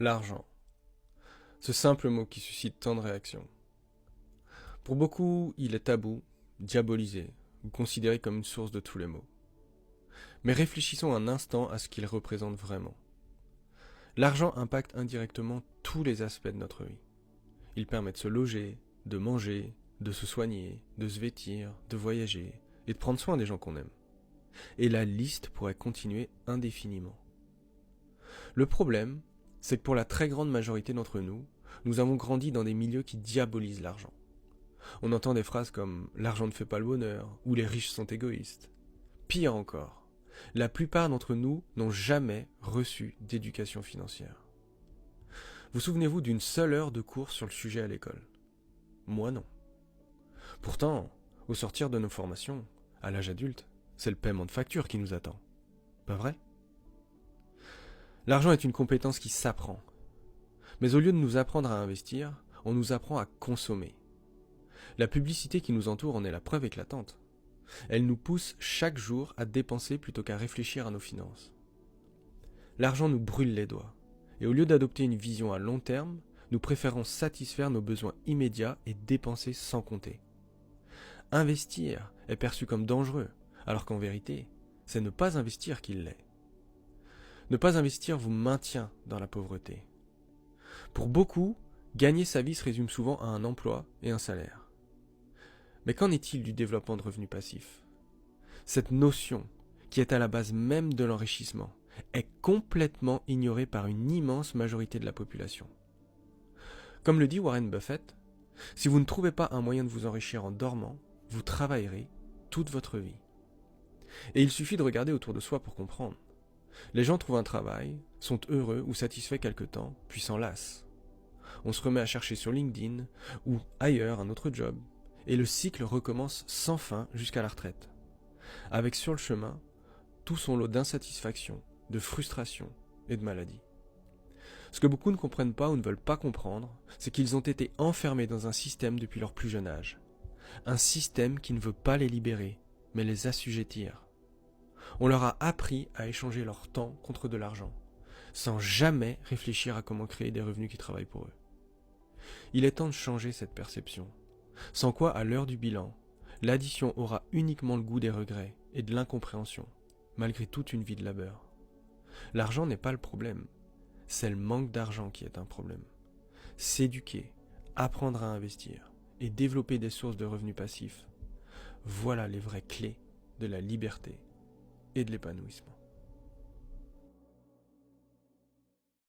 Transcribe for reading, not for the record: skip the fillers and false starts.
L'argent. Ce simple mot qui suscite tant de réactions. Pour beaucoup, il est tabou, diabolisé, ou considéré comme une source de tous les maux. Mais réfléchissons un instant à ce qu'il représente vraiment. L'argent impacte indirectement tous les aspects de notre vie. Il permet de se loger, de manger, de se soigner, de se vêtir, de voyager et de prendre soin des gens qu'on aime. Et la liste pourrait continuer indéfiniment. Le problème, c'est que pour la très grande majorité d'entre nous, nous avons grandi dans des milieux qui diabolisent l'argent. On entend des phrases comme «l'argent ne fait pas le bonheur» ou «les riches sont égoïstes». Pire encore, la plupart d'entre nous n'ont jamais reçu d'éducation financière. Vous souvenez-vous d'une seule heure de cours sur le sujet à l'école? Moi non. Pourtant, au sortir de nos formations, à l'âge adulte, c'est le paiement de factures qui nous attend. Pas vrai? L'argent est une compétence qui s'apprend. Mais au lieu de nous apprendre à investir, on nous apprend à consommer. La publicité qui nous entoure en est la preuve éclatante. Elle nous pousse chaque jour à dépenser plutôt qu'à réfléchir à nos finances. L'argent nous brûle les doigts. Et au lieu d'adopter une vision à long terme, nous préférons satisfaire nos besoins immédiats et dépenser sans compter. Investir est perçu comme dangereux, alors qu'en vérité, c'est ne pas investir qui l'est. Ne pas investir vous maintient dans la pauvreté. Pour beaucoup, gagner sa vie se résume souvent à un emploi et un salaire. Mais qu'en est-il du développement de revenus passifs? Cette notion, qui est à la base même de l'enrichissement, est complètement ignorée par une immense majorité de la population. Comme le dit Warren Buffett, si vous ne trouvez pas un moyen de vous enrichir en dormant, vous travaillerez toute votre vie. Et il suffit de regarder autour de soi pour comprendre. Les gens trouvent un travail, sont heureux ou satisfaits quelque temps, puis s'en lassent. On se remet à chercher sur LinkedIn ou ailleurs un autre job, et le cycle recommence sans fin jusqu'à la retraite. Avec sur le chemin tout son lot d'insatisfaction, de frustration et de maladie. Ce que beaucoup ne comprennent pas ou ne veulent pas comprendre, c'est qu'ils ont été enfermés dans un système depuis leur plus jeune âge. Un système qui ne veut pas les libérer, mais les assujettir. On leur a appris à échanger leur temps contre de l'argent, sans jamais réfléchir à comment créer des revenus qui travaillent pour eux. Il est temps de changer cette perception, sans quoi, à l'heure du bilan, l'addition aura uniquement le goût des regrets et de l'incompréhension, malgré toute une vie de labeur. L'argent n'est pas le problème, c'est le manque d'argent qui est un problème. S'éduquer, apprendre à investir et développer des sources de revenus passifs, voilà les vraies clés de la liberté et de l'épanouissement.